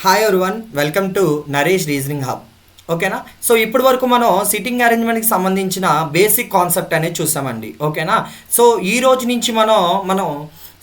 Hi everyone, welcome to Naresh reasoning hub. ఓకేనా. So ఇప్పటి వరకు మనం సిట్టింగ్ అరేంజ్మెంట్కి సంబంధించిన బేసిక్ కాన్సెప్ట్ అనేది చూసామండి. ఓకేనా. సో ఈ రోజు నుంచి మనం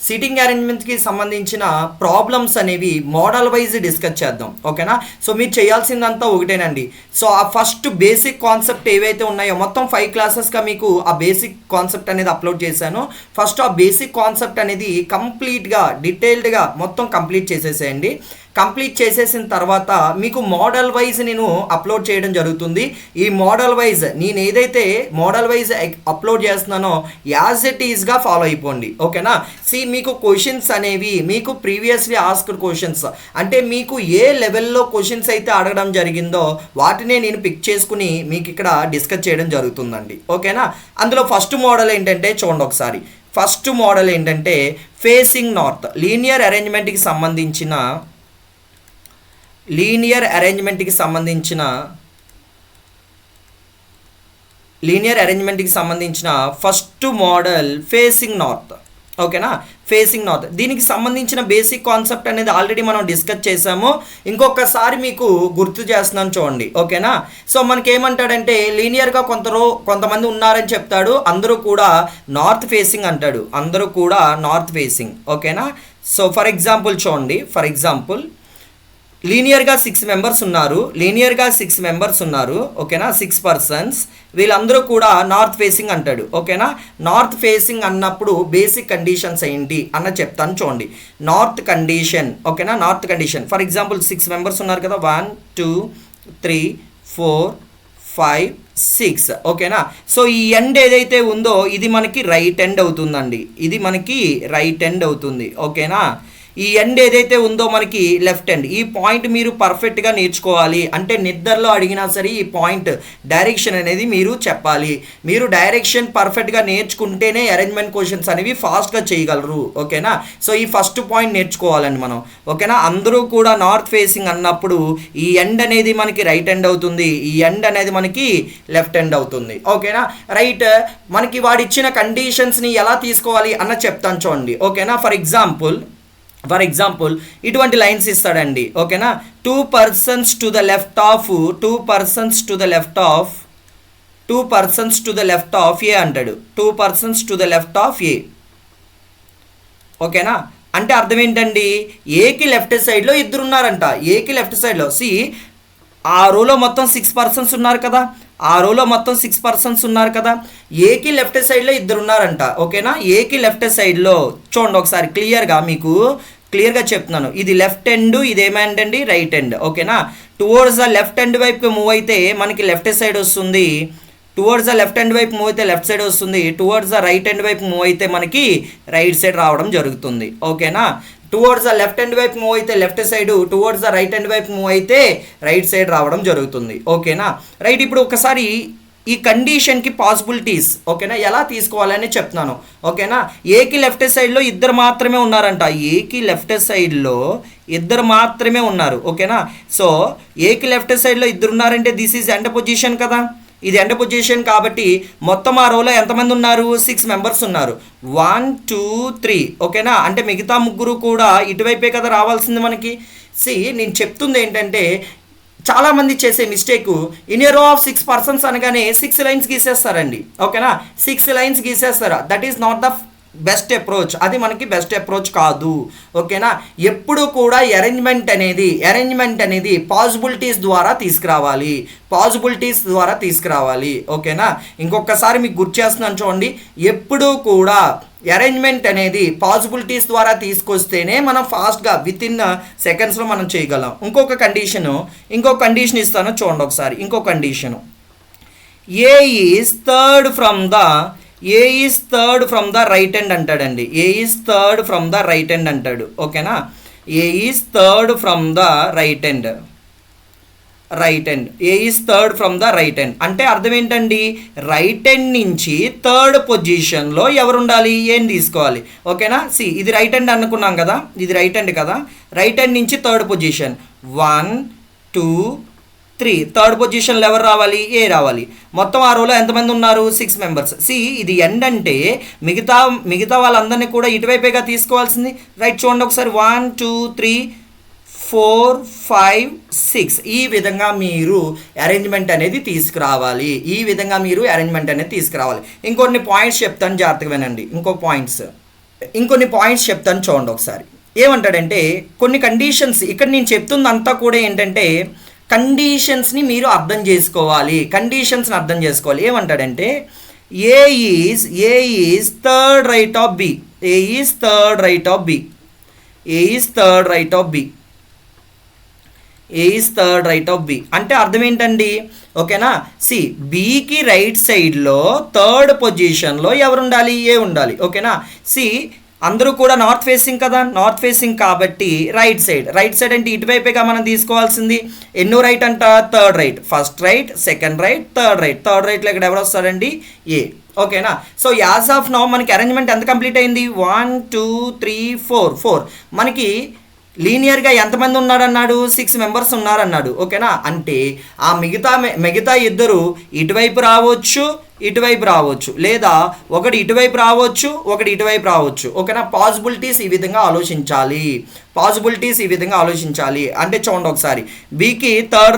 సిట్టింగ్ అరేంజ్మెంట్కి సంబంధించిన ప్రాబ్లమ్స్ అనేవి మోడల్ వైజ్ డిస్కస్ చేద్దాం. ఓకేనా. సో మీరు చేయాల్సిందంతా ఒకటేనండి. సో ఆ ఫస్ట్ బేసిక్ కాన్సెప్ట్ ఏవైతే ఉన్నాయో మొత్తం 5 క్లాసెస్గా మీకు ఆ బేసిక్ కాన్సెప్ట్ అనేది అప్లోడ్ చేశాను. ఫస్ట్ ఆ బేసిక్ కాన్సెప్ట్ అనేది కంప్లీట్గా డీటెయిల్డ్గా మొత్తం కంప్లీట్ చేసేసేయండి. కంప్లీట్ చేసేసిన తర్వాత మీకు మోడల్ వైజ్ నేను అప్లోడ్ చేయడం జరుగుతుంది. ఈ మోడల్ వైజ్ నేను ఏదైతే మోడల్ వైజ్ అప్లోడ్ చేస్తున్నానో యాజ్ ఇట్ ఈజ్గా ఫాలో అయిపోండి. ఓకేనా. మీకు క్వశ్చన్స్ అనేవి మీకు ప్రీవియస్లీ ఆస్క్డ్ క్వశ్చన్స్ అంటే మీకు ఏ లెవెల్లో క్వశ్చన్స్ అయితే అడగడం జరిగిందో వాటినే నేను పిక్ చేసుకుని మీకు ఇక్కడ డిస్కస్ చేయడం జరుగుతుందండి. ఓకేనా. అందులో ఫస్ట్ మోడల్ ఏంటంటే చూడండి ఒకసారి. ఫస్ట్ మోడల్ ఏంటంటే ఫేసింగ్ నార్త్ లీనియర్ అరేంజ్మెంట్కి సంబంధించిన ఫస్ట్ మోడల్ ఫేసింగ్ నార్త్. ఓకేనా. ఫేసింగ్ నార్త్ దీనికి సంబంధించిన బేసిక్ కాన్సెప్ట్ అనేది ఆల్రెడీ మనం డిస్కస్ చేసాము. ఇంకొకసారి మీకు గుర్తు చేస్తున్నాను చూడండి. ఓకేనా. సో మనకి ఏమంటాడంటే లీనియర్గా కొంతమంది ఉన్నారని చెప్తాడు. అందరూ కూడా నార్త్ ఫేసింగ్ అంటాడు. అందరూ కూడా నార్త్ ఫేసింగ్. ఓకేనా. సో ఫర్ ఎగ్జాంపుల్ చూడండి. లీనియర్గా 6 మెంబర్స్ ఉన్నారు. ఓకేనా. 6 పర్సన్స్ వీళ్ళందరూ కూడా నార్త్ ఫేసింగ్ అంటాడు. ఓకేనా. నార్త్ ఫేసింగ్ అన్నప్పుడు బేసిక్ కండిషన్స్ ఏంటి అన్న చెప్తాను చూడండి. North condition. ఓకేనా. North condition for example 6 members ఉన్నారు కదా. 1 2 3 4 5 6. ఓకేనా. సో ఈ ఎండ్ ఏదైతే ఉందో ఇది మనకి రైట్ ఎండ్ అవుతుంది. ఓకేనా. ఈ ఎండ్ ఏదైతే ఉందో మనకి లెఫ్ట్ ఎండ్. ఈ పాయింట్ మీరు పర్ఫెక్ట్గా నేర్చుకోవాలి. అంటే నిద్రలో అడిగినా సరే ఈ పాయింట్ డైరెక్షన్ అనేది మీరు చెప్పాలి. మీరు డైరెక్షన్ పర్ఫెక్ట్గా నేర్చుకుంటేనే అరేంజ్మెంట్ క్వశ్చన్స్ అనేవి ఫాస్ట్గా చేయగలరు. ఓకేనా. సో ఈ ఫస్ట్ పాయింట్ నేర్చుకోవాలండి మనం. ఓకేనా. అందరూ కూడా నార్త్ ఫేసింగ్ అన్నప్పుడు ఈ ఎండ్ అనేది మనకి రైట్ ఎండ్ అవుతుంది. ఈ ఎండ్ అనేది మనకి లెఫ్ట్ ఎండ్ అవుతుంది. ఓకేనా. రైట్. మనకి వాడిచ్చిన కండిషన్స్ని ఎలా తీసుకోవాలి అన్న చెప్తాను చూడండి. ఓకేనా. ఫర్ ఎగ్జాంపుల్ ఇటువంటి లైన్స్ ఇస్తాడండి. ఓకేనా. 2 persons to the left of A అంటాడు. 2 persons to the left of A. ఓకేనా. అంటే అర్థం ఏంటండి, ఏకి లెఫ్ట్ సైడ్లో ఇద్దరు ఉన్నారంట. ఏకి లెఫ్ట్ సైడ్లో ఆ రోలో మొత్తం 6 పర్సన్స్ ఉన్నారు కదా. ఏకి లెఫ్ట్ సైడ్లో ఇద్దరు ఉన్నారంట. ఓకేనా. ఏకి లెఫ్ట్ సైడ్లో చూడండి ఒకసారి క్లియర్గా చెప్తున్నాను. ఇది లెఫ్ట్ ఎండ్, ఇది ఏమండి రైట్ ఎండ్. ఓకేనా. టువర్డ్స్ ద లెఫ్ట్ ఎండ్ వైపుకి మూవ్ అయితే మనకి లెఫ్ట్ సైడ్ వస్తుంది. టువర్డ్స్ ద లెఫ్ట్ ఎండ్ వైపు మూవ్ అయితే లెఫ్ట్ సైడ్ వస్తుంది. టువర్డ్స్ ద రైట్ ఎండ్ వైపు మూవ్ అయితే మనకి రైట్ సైడ్ రావడం జరుగుతుంది. ఓకేనా. టువర్డ్స్ ద లెఫ్ట్ ఎండ్ వైపు మూవ్ అయితే left side, towards the right end వైపు మూవ్ అయితే రైట్ సైడ్ రావడం జరుగుతుంది. ఓకేనా. రైట్. ఇప్పుడు ఒకసారి ఈ కండిషన్కి పాసిబిలిటీస్ ఓకేనా ఎలా తీసుకోవాలని చెప్తున్నాను. ఓకేనా. ఏకి లెఫ్ట్ సైడ్లో ఇద్దరు మాత్రమే ఉన్నారంట. ఏకి లెఫ్ట్ సైడ్లో ఇద్దరు మాత్రమే ఉన్నారు. ఓకేనా. సో ఏకి లెఫ్ట్ సైడ్లో ఇద్దరు ఉన్నారంటే దిస్ ఈజ్ ఎండ్ పొజిషన్ కదా. ఇది ఎండ్ పొజిషన్ కాబట్టి మొత్తం ఆ రోలో ఎంతమంది ఉన్నారు? 6 మెంబర్స్ ఉన్నారు. 1 2 3. ఓకేనా. అంటే మిగతా ముగ్గురు కూడా ఇటువైపే కదా రావాల్సింది మనకి. నేను చెప్తుంది ఏంటంటే చాలామంది చేసే మిస్టేక్ ఇన్ ఏ రో ఆఫ్ 6 పర్సన్స్ అనగానే 6 లైన్స్ గీసేస్తారండి. ఓకేనా. 6 లైన్స్ గీసేస్తారు. That is not the best approach. అది మనకి బెస్ట్ అప్రోచ్ కాదు. ఓకేనా. ఎప్పుడు కూడా అరేంజ్మెంట్ అనేది పాసిబిలిటీస్ ద్వారా తీసుకురావాలి. ఓకేనా. ఇంకొకసారి మీకు గుర్తు చేస్తున్నాను చూడండి. ఎప్పుడూ కూడా అరేంజ్మెంట్ అనేది పాసిబిలిటీస్ ద్వారా తీసుకొస్తేనే మనం ఫాస్ట్గా విత్ ఇన్ సెకండ్స్లో మనం చేయగలం. ఇంకో కండిషన్ ఇస్తాను చూడండి ఒకసారి. ఇంకో condition A is third from the right end అంటాడండి. A is third from the right end అంటాడు. ఓకేనా. A is third from the right end. అంటే అర్థం ఏంటండి, రైట్ ఎండ్ నుంచి థర్డ్ పొజిషన్లో ఎవరు ఉండాలి? ఏం తీసుకోవాలి. ఓకేనా. ఇది రైట్ ఎండ్ అనుకున్నాం కదా. ఇది రైట్ ఎండ్ కదా. రైట్ ఎండ్ నుంచి థర్డ్ పొజిషన్ 1 2 3. థర్డ్ పొజిషన్లో ఎవరు రావాలి? ఏ రావాలి. మొత్తం ఆ రోలో ఎంతమంది ఉన్నారు? 6 మెంబర్స్. ఇది ఎండ్ అంటే మిగతా వాళ్ళందరినీ కూడా ఇటువైపేగా తీసుకోవాల్సింది. రైట్. చూడండి ఒకసారి 1 2 3 4 5 6 ఈ విధంగా మీరు అరేంజ్మెంట్ అనేది తీసుకురావాలి. ఈ విధంగా మీరు అరేంజ్మెంట్ అనేది తీసుకురావాలి. ఇంకొన్ని పాయింట్స్ చెప్తాను, జాగ్రత్తగా వినండి. ఇంకొన్ని పాయింట్స్ చెప్తాను చూడండి ఒకసారి. ఏమంటాడంటే కొన్ని కండిషన్స్, ఇక్కడ నేను చెప్తుందంతా కూడా ఏంటంటే కండిషన్స్ని మీరు అర్థం చేసుకోవాలి. ఏమంటాడంటే A is third right of B. A is third right of B అంటే అర్థం ఏంటండి? ఓకేనా, సి బికి రైట్ సైడ్లో థర్డ్ పొజిషన్లో ఎవరు ఉండాలి? ఏ ఉండాలి. ఓకేనా, సి అందరూ కూడా నార్త్ ఫేసింగ్ కదా, నార్త్ ఫేసింగ్ కాబట్టి రైట్ సైడ్ అంటే ఇటువైపేగా మనం తీసుకోవాల్సింది. ఎన్నో రైట్ అంట? Third right. First right, second right, third రైట్లో ఇక్కడ ఎవరు వస్తారండి? ఏ. ఓకేనా, సో యాజ్ ఆఫ్ నౌ మనకి అరేంజ్మెంట్ ఎంత కంప్లీట్ అయింది? 1 2 3 4 మనకి లీనియర్గా ఎంతమంది ఉన్నారన్నాడు? 6 మెంబర్స్ ఉన్నారన్నాడు. ఓకేనా, అంటే ఆ మిగతా ఇద్దరు ఇటువైపు రావచ్చు, లేదా ఒకటి ఇటువైపు రావచ్చు. ఓకేనా, పాసిబిలిటీస్ ఈ విధంగా ఆలోచించాలి. అంటే చూడండి ఒకసారి, బీకి థర్డ్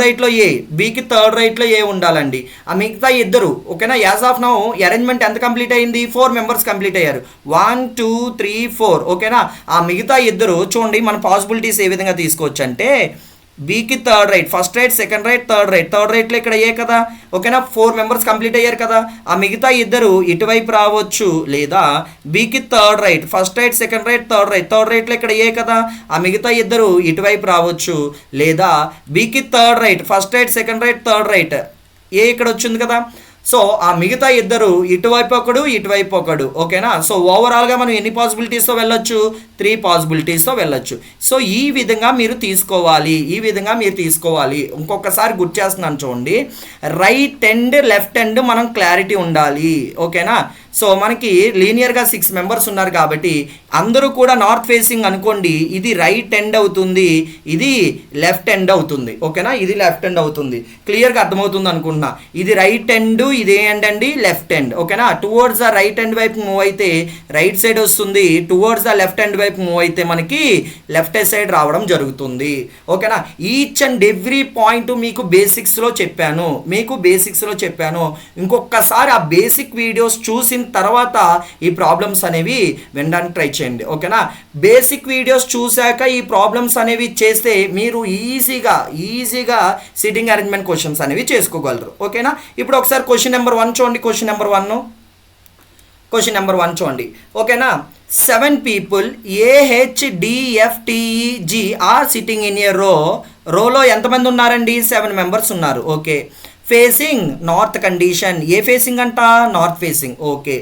రైట్లో ఏ ఉండాలండి. ఆ మిగతా ఇద్దరు. ఓకేనా, యాజ్ ఆఫ్ నౌ అరేంజ్మెంట్ ఎంత కంప్లీట్ అయింది? 4 మెంబర్స్ కంప్లీట్ అయ్యారు. 1 2 3 4. ఓకేనా, ఆ మిగతా ఇద్దరు చూడండి మన పాసిబిలిటీస్ ఏ విధంగా తీసుకోవచ్చు అంటే బీకి third right, first right, second right, third రైట్లో ఇక్కడ ఏ కదా. ఓకేనా, 4 మెంబర్స్ కంప్లీట్ అయ్యారు కదా. ఆ మిగతా ఇద్దరు ఇటువైపు రావచ్చు, లేదా బీకి third right, first right, second right, third రైట్లో ఇక్కడ ఏ కదా. ఆ మిగతా ఇద్దరు ఇటువైపు రావచ్చు, లేదా బీకి third right, first right, second right, third right, A ఇక్కడ వచ్చింది కదా. సో ఆ మిగతా ఇద్దరు ఇటువైపు ఒకడు. ఓకేనా, సో ఓవరాల్గా మనం ఎన్ని పాసిబిలిటీస్తో వెళ్ళొచ్చు? 3 పాసిబిలిటీస్తో వెళ్ళొచ్చు. సో ఈ విధంగా మీరు తీసుకోవాలి. ఇంకొకసారి గుర్తు చేస్తున్నాను చూడండి, రైట్ అండ్ లెఫ్ట్ హ్యాండ్ మనం క్లారిటీ ఉండాలి. ఓకేనా, సో మనకి లీనియర్గా 6 మెంబర్స్ ఉన్నారు కాబట్టి అందరూ కూడా నార్త్ ఫేసింగ్ అనుకోండి. ఇది రైట్ ఎండ్ అవుతుంది, ఇది లెఫ్ట్ ఎండ్ అవుతుంది. ఓకేనా, ఇది లెఫ్ట్ ఎండ్ అవుతుంది. క్లియర్గా అర్థమవుతుంది అనుకుంటున్నా. ఇది రైట్ ఎండ్, ఇది ఏంటండి? Left end. ఓకేనా, టువర్డ్స్ ద రైట్ ఎండ్ వైపు మూవ్ అయితే రైట్ సైడ్ వస్తుంది, టువర్డ్స్ ద లెఫ్ట్ ఎండ్ వైపు మూవ్ అయితే మనకి లెఫ్ట్ సైడ్ రావడం జరుగుతుంది. ఓకేనా, ఈచ్ అండ్ ఎవ్రీ పాయింట్ మీకు బేసిక్స్లో చెప్పాను. ఇంకొకసారి ఆ బేసిక్ వీడియోస్ చూసిన తర్వాత ఈ ప్రాబ్లమ్స్ అనేవి వినడానికి ట్రై చేయండి. ఓకేనా, బేసిక్ వీడియోస్ చూశాక ఈ ప్రాబ్లమ్స్ అనేవి చేస్తే మీరు ఈజీగా సిట్టింగ్ అరేంజ్మెంట్ క్వశ్చన్స్ అనేవి చేసుకోగలరు. ఓకేనా, ఇప్పుడు ఒకసారి క్వశ్చన్ నెంబర్ 1 చూడండి. క్వశ్చన్ నెంబర్ 1 చూడండి. ఓకేనా, 7 people AHDFTEG are sitting in a రోలో ఎంతమంది ఉన్నారండి? 7 మెంబర్స్ ఉన్నారు. Okay, facing north condition. A facing అంట? North facing. Okay,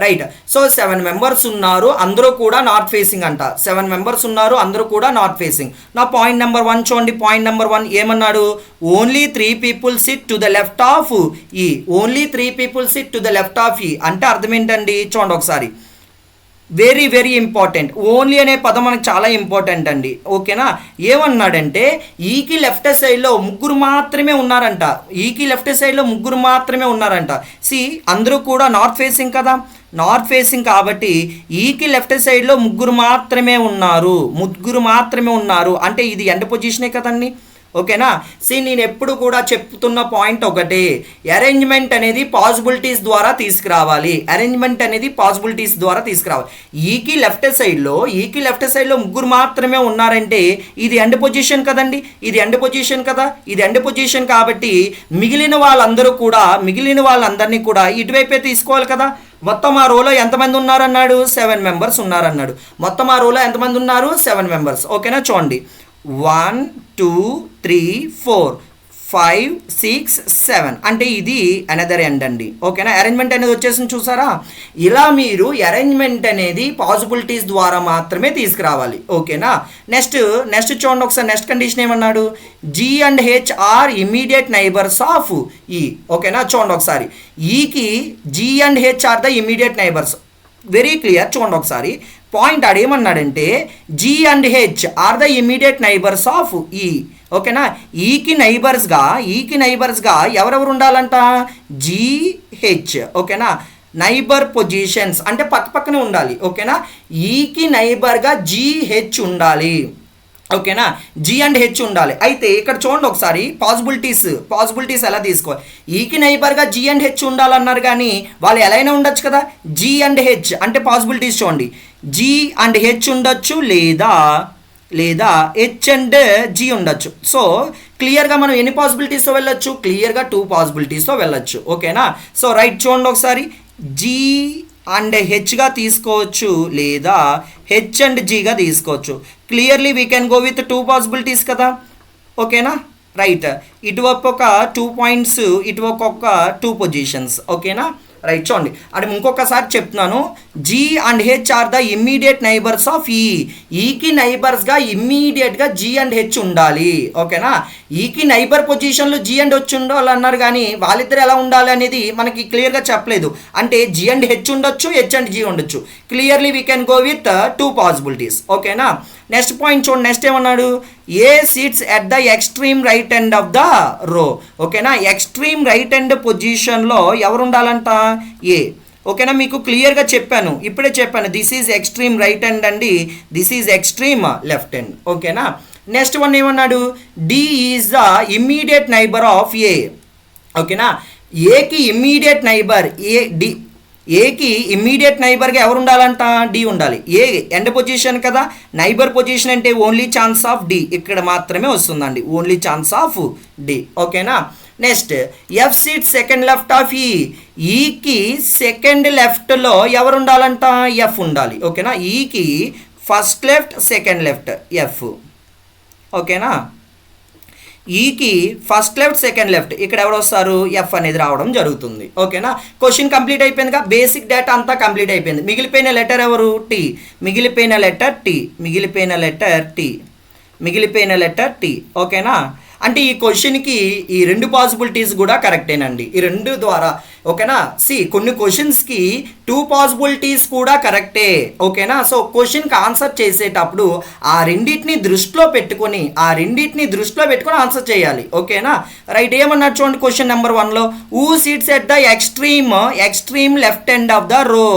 right. So 7 members ఉన్నారు, అందరూ కూడా నార్త్ ఫేసింగ్ అంట. 7 మెంబర్స్ ఉన్నారు, అందరూ కూడా నార్త్ ఫేసింగ్. నా పాయింట్ నెంబర్ 1 చూడండి. పాయింట్ నెంబర్ 1 ఏమన్నాడు? Only 3 people sit to the left of E. Only 3 people sit to the left of E అంటే అర్థం ఏంటండి? చూడండి ఒకసారి, వెరీ ఇంపార్టెంట్. ఓన్లీ అనే పదం మనకు చాలా ఇంపార్టెంట్ అండి. ఓకేనా, ఏమన్నాడంటే ఈకి లెఫ్ట్ సైడ్లో ముగ్గురు మాత్రమే ఉన్నారంట. సి అందరూ కూడా నార్త్ ఫేసింగ్ కదా, నార్త్ ఫేసింగ్ కాబట్టి ఈకి లెఫ్ట్ సైడ్లో ముగ్గురు మాత్రమే ఉన్నారు అంటే ఇది ఎండ్ పొజిషనే కదండి. ఓకేనా, సి నేను ఎప్పుడు కూడా చెప్తున్న పాయింట్ ఒకటే, అరేంజ్మెంట్ అనేది పాసిబిలిటీస్ ద్వారా తీసుకురావాలి. ఈకి లెఫ్ట్ సైడ్లో ముగ్గురు మాత్రమే ఉన్నారంటే ఇది ఎండ్ పొజిషన్ కదండి. ఇది ఎండ్ పొజిషన్ కాబట్టి మిగిలిన వాళ్ళందరినీ కూడా ఇటువైపే తీసుకోవాలి కదా. మొత్తం ఆ రోలో ఎంతమంది ఉన్నారన్నాడు? 7 మెంబర్స్ ఉన్నారన్నాడు. మొత్తం ఆ రోలో ఎంతమంది ఉన్నారు? 7 మెంబర్స్. ఓకేనా, చూడండి 1 2 3 4 5 6 7 అంటే ఇది అనదర్ ఎండ్ అండి. ఓకేనా, అరేంజ్మెంట్ అనేది వచ్చేసింది చూసారా. ఇలా మీరు అరేంజ్మెంట్ అనేది పాసిబిలిటీస్ ద్వారా మాత్రమే తీసుకురావాలి. ఓకేనా, నెక్స్ట్ చూడండి ఒకసారి. నెక్స్ట్ కండిషన్ ఏమన్నాడు? G and H are immediate neighbours of E. ఓకేనా, చూడండి ఒకసారి, ఈకి G and H are the immediate neighbours. Very clear. చూడండి ఒకసారి పాయింట్ ఆడేమన్నాడంటే G and H are the immediate neighbours of E. ఓకేనా, ఈకి నైబర్స్గా ఎవరెవరు ఉండాలంట? జీహెచ్. ఓకేనా, నైబర్ పొజిషన్స్ అంటే పక్కనే ఉండాలి. ఓకేనా, ఈకి నైబర్గా జీహెచ్ ఉండాలి. ఓకేనా, జీ అండ్ హెచ్ ఉండాలి. అయితే ఇక్కడ చూడండి ఒకసారి పాసిబిలిటీస్ ఎలా తీసుకోవాలి. ఈకి నైబర్గా జీ అండ్ హెచ్ ఉండాలన్నారు, కానీ వాళ్ళు ఎలా అయినా ఉండొచ్చు కదా. జీ అండ్ హెచ్ అంటే పాసిబిలిటీస్ చూడండి, జీ అండ్ హెచ్ ఉండొచ్చు, లేదా హెచ్ అండ్ జీ ఉండొచ్చు. సో క్లియర్గా మనం ఎన్ని పాసిబిలిటీస్తో వెళ్ళొచ్చు, క్లియర్గా 2 పాసిబిలిటీస్తో వెళ్ళొచ్చు. ఓకేనా, సో రైట్ చూడండి ఒకసారి, జీ అండ్ హెచ్గా తీసుకోవచ్చు, లేదా హెచ్ అండ్ జీగా తీసుకోవచ్చు. Clearly we can go with 2 possibilities కదా. ఓకేనా, రైట్, ఇటువైపు ఒక 2 పాయింట్స్, ఇటువైపు ఒక 2 పొజిషన్స్. ఓకేనా, రైట్ చూడండి. అంటే ఇంకొకసారి చెప్తున్నాను, G and H are the immediate neighbours of ఈకి నైబర్స్గా ఇమ్మీడియట్గా జీ అండ్ హెచ్ ఉండాలి. ఓకేనా, ఈకి నైబర్ పొజిషన్లో జీ అండ్ హెచ్ ఉండాలి అన్నారు, కానీ వాళ్ళిద్దరు ఎలా ఉండాలి అనేది మనకి క్లియర్గా చెప్పలేదు. అంటే జీ అండ్ హెచ్ ఉండొచ్చు, హెచ్ అండ్ జీ ఉండొచ్చు. Clearly we can go with 2 possibilities. ఓకేనా, నెక్స్ట్ పాయింట్ చూడండి. నెక్స్ట్ ఏమన్నాడు, A seats at the extreme right end of the row. ఓకేనా, ఎక్స్ట్రీమ్ రైట్ ఎండ్ పొజిషన్లో ఎవరు ఉండాలంట, ఏ. ఓకేనా, మీకు క్లియర్గా చెప్పాను, ఇప్పుడే చెప్పాను, this is extreme right end అండి, this is extreme left end. ఓకేనా, నెక్స్ట్ వన్ ఏమన్నాడు, D is the immediate neighbour of A. ఓకేనా, ఏకి ఇమ్మీడియట్ నైబర్ ఏకి ఇమ్మీడియట్ నైబర్గా ఎవరు ఉండాలంట, డి ఉండాలి. ఏ ఎండ్ పొజిషన్ కదా, నైబర్ పొజిషన్ అంటే ఓన్లీ ఛాన్స్ ఆఫ్ డి, ఇక్కడ మాత్రమే వస్తుందండి, ఓన్లీ ఛాన్స్ ఆఫ్ డి. ఓకేనా, next F seat second left of ఈకి సెకండ్ లెఫ్ట్లో ఎవరు ఉండాలంట, ఎఫ్ ఉండాలి. ఓకేనా, ఈకి first left second left F. ఓకేనా, ఈకి ఫస్ట్ లెఫ్ట్ సెకండ్ లెఫ్ట్, ఇక్కడ ఎవరు వస్తారు, ఎఫ్ అనేది రావడం జరుగుతుంది. ఓకేనా, క్వశ్చన్ కంప్లీట్ అయిపోయిందిగా, బేసిక్ డేటా అంతా కంప్లీట్ అయిపోయింది. మిగిలిపోయిన లెటర్ ఎవరు, టీ. మిగిలిపోయిన లెటర్ టీ. ఓకేనా, అంటే ఈ క్వశ్చన్కి ఈ 2 పాసిబిలిటీస్ కూడా కరెక్టేనండి, ఈ 2 ద్వారా. ఓకేనా, కొన్ని క్వశ్చన్స్కి 2 పాసిబిలిటీస్ కూడా కరెక్టే. ఓకేనా, సో క్వశ్చన్కి ఆన్సర్ చేసేటప్పుడు ఆ రెండింటిని దృష్టిలో పెట్టుకొని ఆన్సర్ చేయాలి. ఓకేనా, రైట్, ఏమన్నా చూడండి క్వశ్చన్ నెంబర్ 1లో, ఊ seats at the extreme left end of the రో.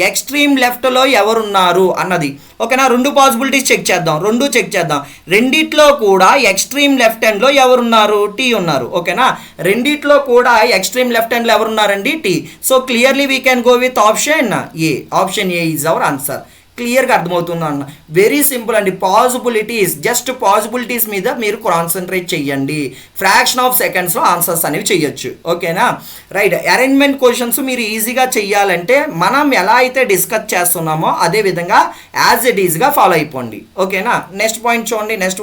ఎక్స్ట్రీమ్ లెఫ్ట్లో ఎవరున్నారు అన్నది. ఓకేనా, 2 పాసిబిలిటీస్ చెక్ చేద్దాం, రెండిట్లో కూడా ఎక్స్ట్రీమ్ లెఫ్ట్ ఎండ్లో ఎవరున్నారు, టీ ఉన్నారు. ఓకేనా, రెండిట్లో కూడా ఎక్స్ట్రీమ్ లెఫ్ట్ ఎండ్లో ఎవరున్నారండి, T. So clearly we can go with option A. Option A is our answer. క్లియర్గా అర్థమవుతుంది అన్న, వెరీ సింపుల్ అండి. జస్ట్ పాసిబిలిటీస్ మీద మీరు కాన్సన్ట్రేట్ చెయ్యండి, ఫ్రాక్షన్ ఆఫ్ సెకండ్స్లో ఆన్సర్స్ అనేవి చెయ్యొచ్చు. ఓకేనా, రైట్, అరేంజ్మెంట్ క్వశ్చన్స్ మీరు ఈజీగా చెయ్యాలంటే మనం ఎలా అయితే డిస్కస్ చేస్తున్నామో అదే విధంగా యాజ్ ఇట్ ఈజ్గా ఫాలో అయిపోండి. ఓకేనా, నెక్స్ట్ పాయింట్ చూడండి, నెక్స్ట్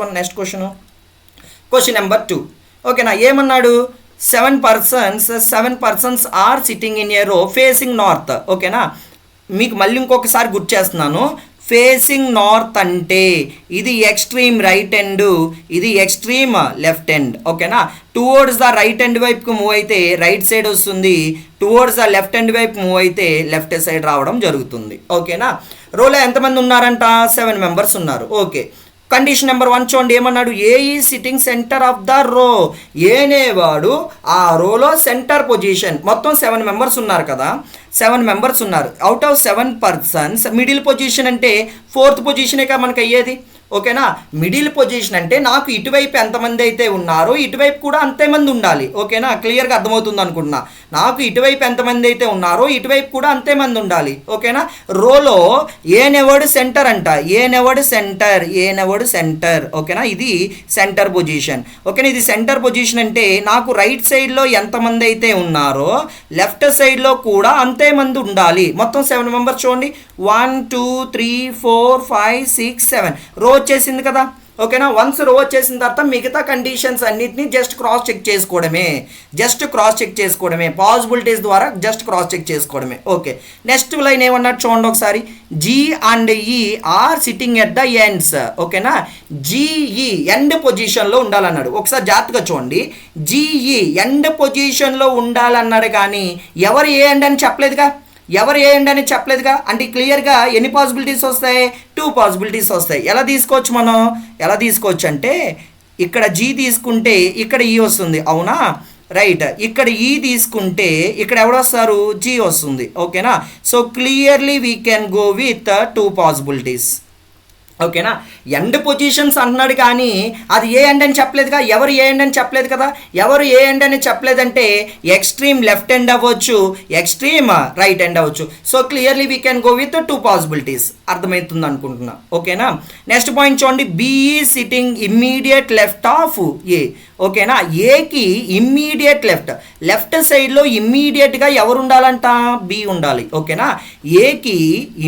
క్వశ్చన్ నెంబర్ 2. ఓకేనా, ఏమన్నాడు, 7 persons are sitting in a row facing north. ఓకేనా, మీకు మళ్ళీ ఇంకొకసారి గుర్తు చేస్తున్నాను, ఫేసింగ్ నార్త్ అంటే ఇది ఎక్స్ట్రీమ్ రైట్ ఎండ్, ఇది ఎక్స్ట్రీమ్ లెఫ్ట్ ఎండ్. ఓకేనా, టువర్డ్స్ ద రైట్ ఎండ్ వైపుకి మూవ్ అయితే రైట్ సైడ్ వస్తుంది, టువర్డ్స్ ద లెఫ్ట్ ఎండ్ వైపు మూవ్ అయితే లెఫ్ట్ సైడ్ రావడం జరుగుతుంది. ఓకేనా, రోలో ఎంతమంది ఉన్నారంట, 7 మెంబర్స్ ఉన్నారు. ఓకే, కండిషన్ నెంబర్ 1 చూడండి, ఏమన్నాడు, ఏ ఈ సిట్టింగ్ సెంటర్ ఆఫ్ ద రో. ఏనేవాడు ఆ రోలో సెంటర్ పొజిషన్. మొత్తం 7 మెంబర్స్ ఉన్నారు కదా, 7 మెంబర్స్ ఉన్నారు. Out of 7 persons middle position అంటే 4th పొజిషనే కదా మనకు అయ్యేది. ఓకేనా, మిడిల్ పొజిషన్ అంటే నాకు ఇటువైపు ఎంతమంది అయితే ఉన్నారో ఇటువైపు కూడా అంతేమంది ఉండాలి. ఓకేనా, క్లియర్గా అర్థమవుతుంది అనుకుంటున్నా. నాకు ఇటువైపు ఎంతమంది అయితే ఉన్నారో ఇటువైపు కూడా అంతేమంది ఉండాలి. ఓకేనా, రోలో ఏనెవర్డ్ సెంటర్ అంట, ఏనెవర్డ్ సెంటర్. ఓకేనా, ఇది సెంటర్ పొజిషన్. ఓకేనా, ఇది సెంటర్ పొజిషన్ అంటే నాకు రైట్ సైడ్లో ఎంతమంది అయితే ఉన్నారో లెఫ్ట్ సైడ్లో కూడా అంతేమంది ఉండాలి. మొత్తం 7 మెంబర్స్ చూడండి, 1 2 3 4 5 6 7 రో వచ్చేసింది కదా. ఓకేనా, వన్స్ రో వచ్చేసిన తర్వాత మిగతా కండిషన్స్ అన్నిటిని జస్ట్ క్రాస్ చెక్ చేసుకోవడమే, పాసిబిలిటీస్ ద్వారా జస్ట్ క్రాస్ చెక్ చేసుకోవడమే. ఓకే, నెక్స్ట్ లైన్ ఏమన్నట్టు చూడండి ఒకసారి, G and E are sitting at the ends. ఓకేనా, జీఈ ఎండ్ పొజిషన్లో ఉండాలన్నాడు. ఒకసారి జాగ్రత్తగా చూడండి, జీఈ ఎండ్ పొజిషన్లో ఉండాలన్నాడు, కానీ ఎవరు ఏ ఎండ్ అని చెప్పలేదుగా, అంటే క్లియర్గా ఎన్ని పాసిబిలిటీస్ వస్తాయి, 2 పాసిబిలిటీస్ వస్తాయి. ఎలా తీసుకోవచ్చు అంటే ఇక్కడ జీ తీసుకుంటే ఇక్కడ ఈ వస్తుంది, అవునా, రైట్. ఇక్కడ ఈ తీసుకుంటే ఇక్కడ ఎవరు వస్తారు, జీ వస్తుంది. ఓకేనా, so clearly we can go with 2 possibilities. ఓకేనా. ఎండ్ పొజిషన్స్ అంటున్నాడు కానీ అది ఏ ఎండ్ అని చెప్పలేదుగా, ఎవరు ఏ ఎండ్ అని చెప్పలేదు కదా. ఎవరు ఏ ఎండ్ అని చెప్పలేదంటే ఎక్స్ట్రీమ్ లెఫ్ట్ ఎండ్ అవ్వచ్చు, ఎక్స్ట్రీమ్ రైట్ ఎండ్ అవ్వచ్చు. So clearly we can go with 2 possibilities. అర్థమవుతుంది అనుకుంటున్నా. ఓకేనా. నెక్స్ట్ పాయింట్ చూడండి, B is sitting immediate left of A. ఓకేనా. ఏకి ఇమ్మీడియట్ లెఫ్ట్ సైడ్లో ఇమ్మీడియట్గా ఎవరు ఉండాలంట, బి ఉండాలి. ఓకేనా. ఏకి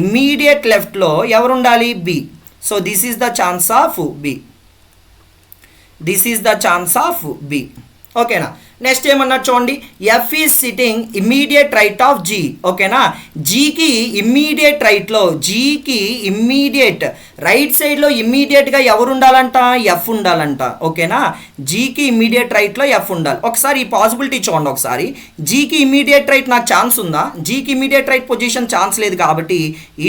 ఇమ్మీడియట్ లెఫ్ట్లో ఎవరు ఉండాలి, B. So this is the chance of B. This is the chance of B. ఓకేనా. నెక్స్ట్ ఏమన్నా చూడండి, F is sitting immediate right of G. ఓకేనా. జీకి ఇమ్మీడియట్ రైట్లో, జీకి ఇమ్మీడియట్ రైట్ సైడ్లో ఇమ్మీడియట్గా ఎవరు ఉండాలంట, ఎఫ్ ఉండాలంట. ఓకేనా. జీకి ఇమ్మీడియట్ రైట్లో ఎఫ్ ఉండాలి. ఒకసారి ఈ పాసిబిలిటీ చూడండి. ఒకసారి జీకి ఇమ్మీడియట్ రైట్ నాకు ఛాన్స్ ఉందా, జీకి ఇమ్మీడియట్ రైట్ పొజిషన్ ఛాన్స్ లేదు కాబట్టి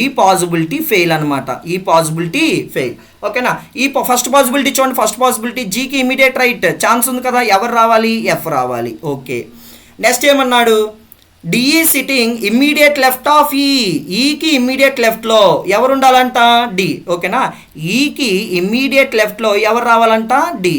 ఈ పాసిబిలిటీ ఫెయిల్ అనమాట. ఈ పాసిబిలిటీ ఫెయిల్. ఓకేనా. ఈ ఫస్ట్ పాసిబిలిటీ చూడండి. ఫస్ట్ పాసిబిలిటీ జీకి ఇమీడియట్ రైట్ ఛాన్స్ ఉంది కదా, ఎవరు రావాలి, ఎఫ్ రావాలి. ఓకే. నెక్స్ట్ ఏమన్నాడు, D is sitting immediate left of E. ఈకి ఇమ్మీడియట్ లెఫ్ట్లో ఎవరు ఉండాలంట, డి. ఓకేనా. ఈకి ఇమ్మీడియట్ లెఫ్ట్లో ఎవరు రావాలంట, డి.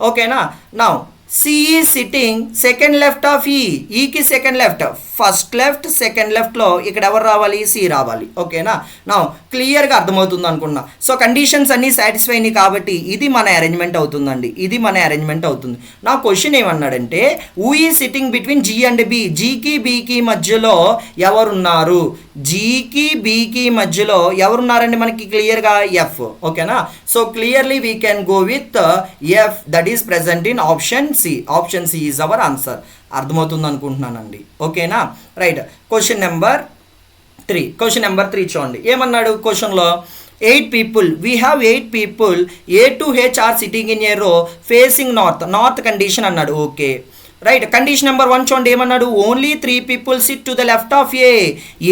ఓకేనా. Now C is sitting second left of E. ఈకి second left, first left second లెఫ్ట్లో ఇక్కడ ఎవరు రావాలి, సి రావాలి. ఓకేనా. నా క్లియర్గా అర్థమవుతుంది అనుకున్నా. సో కండిషన్స్ అన్నీ సాటిస్ఫై అయినాయి కాబట్టి ఇది మన అరేంజ్మెంట్ అవుతుందండి, ఇది మన అరేంజ్మెంట్ అవుతుంది. నా క్వశ్చన్ ఏమన్నాడంటే who is sitting between G and B. జీకి బీకి మధ్యలో ఎవరున్నారు, జీకి బీకి మధ్యలో ఎవరున్నారండి మనకి క్లియర్గా, ఎఫ్. ఓకేనా. So clearly we can go with F, that is present in option C. Option C is our answer. అర్థమవుతుంది అనుకుంటున్నానండి. ఓకేనా. రైట్. క్వశ్చన్ నెంబర్ 3 చూడండి. ఏమన్నాడు క్వశ్చన్లో, 8 people, we have 8 people A to H are sitting in a row facing north condition అన్నాడు. Okay. Right. Condition number 1 చూడండి. ఏమన్నాడు, only 3 people sit to the left of A.